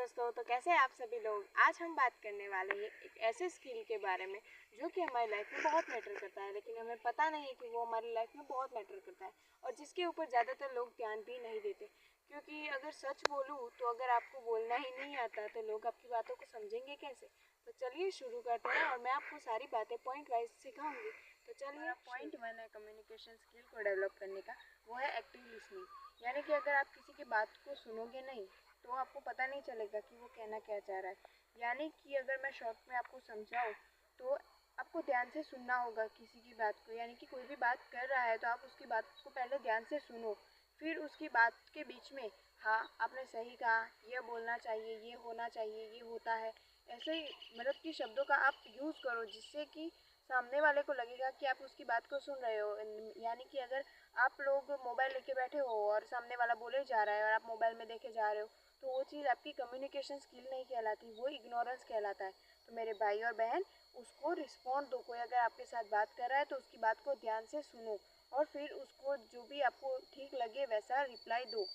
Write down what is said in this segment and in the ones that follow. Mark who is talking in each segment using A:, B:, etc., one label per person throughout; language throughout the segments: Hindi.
A: दोस्तों, तो कैसे हैं आप सभी लोग। आज हम बात करने वाले हैं एक ऐसे स्किल के बारे में जो कि हमारी लाइफ में बहुत मैटर करता है, लेकिन हमें पता नहीं है कि वो हमारी लाइफ में बहुत मैटर करता है और जिसके ऊपर ज़्यादातर लोग ध्यान भी नहीं देते। क्योंकि अगर सच बोलूँ तो अगर आपको बोलना ही नहीं आता तो लोग आपकी बातों को समझेंगे कैसे। तो चलिए शुरू करते हैं और मैं आपको सारी बातें पॉइंट वाइज सिखाऊंगी। तो चलिए, पॉइंट 1 है कम्युनिकेशन स्किल को डेवलप करने का, वो है एक्टिव लिसनिंग। यानी कि अगर आप किसी की बात को सुनोगे नहीं तो आपको पता नहीं चलेगा कि वो कहना क्या चाह रहा है। यानी कि अगर मैं शॉर्ट में आपको समझाऊँ तो आपको ध्यान से सुनना होगा किसी की बात को। यानी कि कोई भी बात कर रहा है तो आप उसकी बात को पहले ध्यान से सुनो, फिर उसकी बात के बीच में हाँ आपने सही कहा, ये बोलना चाहिए, ये होना चाहिए, ये होता है, ऐसे ही मतलब कि शब्दों का आप यूज़ करो जिससे कि सामने वाले को लगेगा कि आप उसकी बात को सुन रहे हो। यानी कि अगर आप लोग मोबाइल लेके बैठे हो और सामने वाला बोले जा रहा है और आप मोबाइल में देखे जा रहे हो तो वो चीज़ आपकी कम्युनिकेशन स्किल नहीं कहलाती, वो इग्नोरेंस कहलाता है। तो मेरे भाई और बहन, उसको रिस्पॉन्ड दो। कोई अगर आपके साथ बात कर रहा है तो उसकी बात को ध्यान से सुनो और फिर उसको जो भी आपको ठीक लगे वैसा रिप्लाई दो।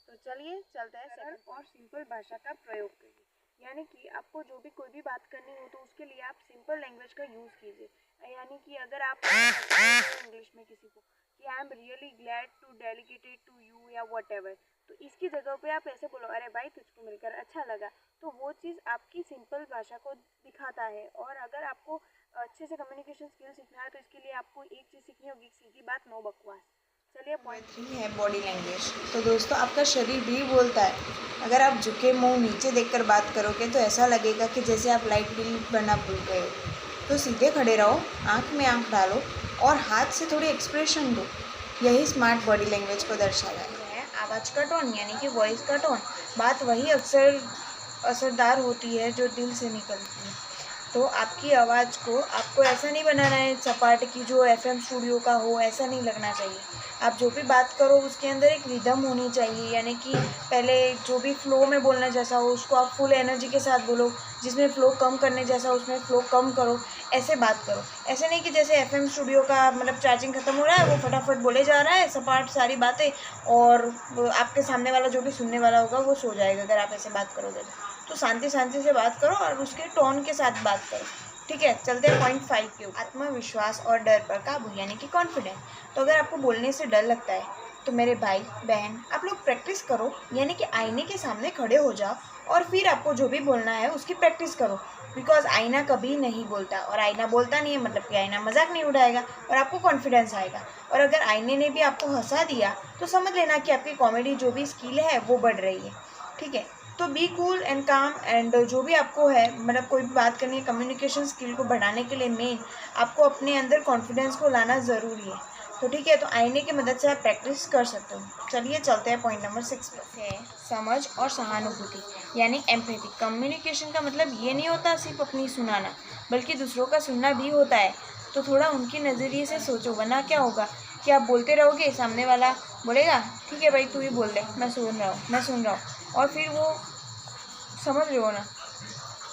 A: तो चलिए चलते हैं। सरल और सिंपल भाषा का प्रयोग करिए। यानी कि आपको जो भी कोई भी बात करनी हो तो उसके लिए आप सिंपल लैंग्वेज का यूज़ कीजिए। यानी कि अगर आप इंग्लिश में किसी को कि I am really glad to dedicated to you या वट एवर, तो इसकी जगह पे आप ऐसे बोलो, अरे भाई तुझको मिलकर अच्छा लगा। तो वो चीज़ आपकी सिंपल भाषा को दिखाता है। और अगर आपको अच्छे से कम्युनिकेशन स्किल सीखना है तो इसके लिए आपको एक चीज़ सीखनी होगी, सीधी बात, नो बकवास। चलिए, पॉइंट
B: 3 है बॉडी लैंग्वेज। तो दोस्तों, आपका शरीर भी बोलता है। अगर आप झुके मुंह नीचे देखकर बात करोगे तो ऐसा लगेगा कि जैसे आप लाइट बिल भरना भूल गए हो। तो सीधे खड़े रहो, आंख में आंख डालो और हाथ से थोड़ी एक्सप्रेशन दो। यही स्मार्ट बॉडी लैंग्वेज को दर्शाता है। आवाज़ का टोन यानी कि वॉइस का टोन, बात वही अक्सर असरदार होती है जो दिल से निकलती है। तो आपकी आवाज़ को आपको ऐसा नहीं बनाना है सपाट की जो FM स्टूडियो का हो, ऐसा नहीं लगना चाहिए। आप जो भी बात करो उसके अंदर एक रिदम होनी चाहिए। यानी कि पहले जो भी फ्लो में बोलना जैसा हो उसको आप फुल एनर्जी के साथ बोलो, जिसमें फ़्लो कम करने जैसा उसमें फ़्लो कम करो, ऐसे बात करो। ऐसे नहीं कि जैसे FM स्टूडियो का मतलब चार्जिंग ख़त्म हो रहा है, वो फटाफट बोले जा रहा है सपाट सारी बातें और आपके सामने वाला जो भी सुनने वाला होगा वो सो जाएगा अगर आप ऐसे बात करोगे। तो शांति शांति से बात करो और उसके टोन के साथ बात करो। ठीक है, चलते हैं पॉइंट 5 के ऊपर। आत्मविश्वास और डर पर काबू यानी कि कॉन्फिडेंस। तो अगर आपको बोलने से डर लगता है तो मेरे भाई बहन, आप लोग प्रैक्टिस करो। यानी कि आईने के सामने खड़े हो जाओ और फिर आपको जो भी बोलना है उसकी प्रैक्टिस करो। बिकॉज आईना कभी नहीं बोलता और आईना बोलता नहीं है मतलब कि आईना मजाक नहीं उड़ाएगा और आपको कॉन्फिडेंस आएगा। और अगर आईने ने भी आपको हंसा दिया तो समझ लेना कि आपकी कॉमेडी जो भी स्किल है वो बढ़ रही है। ठीक है, तो बी कूल एंड काम एंड जो भी आपको है मतलब कोई भी बात करनी है कम्युनिकेशन स्किल को बढ़ाने के लिए मेन आपको अपने अंदर कॉन्फिडेंस को लाना ज़रूरी है। तो ठीक है, तो आईने की मदद से आप प्रैक्टिस कर सकते हो। चलिए चलते हैं पॉइंट नंबर 6 पर। है समझ और सहानुभूति यानी एम्पैथी। कम्युनिकेशन का मतलब ये नहीं होता सिर्फ अपनी सुनाना, बल्कि दूसरों का सुनना भी होता है। तो थोड़ा उनके नज़रिए से सोचो, वरना क्या होगा कि आप बोलते रहोगे, सामने वाला बोलेगा ठीक है भाई तू ही बोल दे, मैं सुन रहा हूँ और फिर वो समझ रहे हो ना।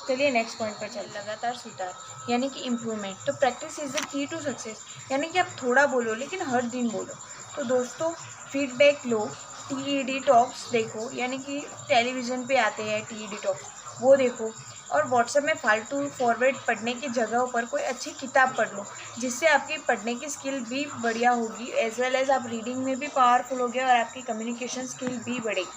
B: चलिए नेक्स्ट पॉइंट पर चलिए। लगातार सुधार यानी कि इम्प्रूवमेंट। तो practice is the key to success. यानी कि आप थोड़ा बोलो लेकिन हर दिन बोलो। तो दोस्तों, फीडबैक लो, TED टॉक्स देखो, यानी कि टेलीविज़न पे आते हैं TED टॉक्स, वो देखो। और व्हाट्सएप में फालतू फॉरवर्ड पढ़ने की जगह पर कोई अच्छी किताब पढ़ लो, जिससे आपकी पढ़ने की स्किल भी बढ़िया होगी, एज वेल एज आप रीडिंग में भी पावरफुल होगे और आपकी कम्युनिकेशन स्किल भी बढ़ेगी।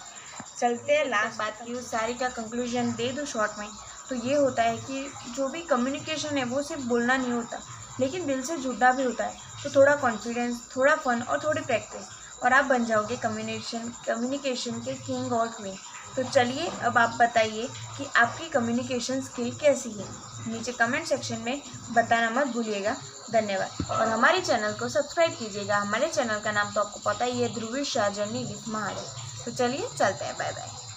B: चलते हैं लास्ट बात की उस सारी का कंक्लूजन दे दो शॉर्ट में। तो ये होता है कि जो भी कम्युनिकेशन है वो सिर्फ बोलना नहीं होता, लेकिन दिल से जुड़ना भी होता है। तो थोड़ा कॉन्फिडेंस, थोड़ा फन और थोड़ी प्रैक्टिस और आप बन जाओगे कम्युनिकेशन के किंग और क्वीन। तो चलिए अब आप बताइए कि आपकी कम्युनिकेशन स्किल कैसी है। नीचे कमेंट सेक्शन में बताना मत भूलिएगा। धन्यवाद। और हमारे चैनल को सब्सक्राइब कीजिएगा। हमारे चैनल का नाम तो आपको पता ही है, ध्रुवी शाह जर्नी विथ महादेव। तो चलिए चलते हैं, बाय बाय।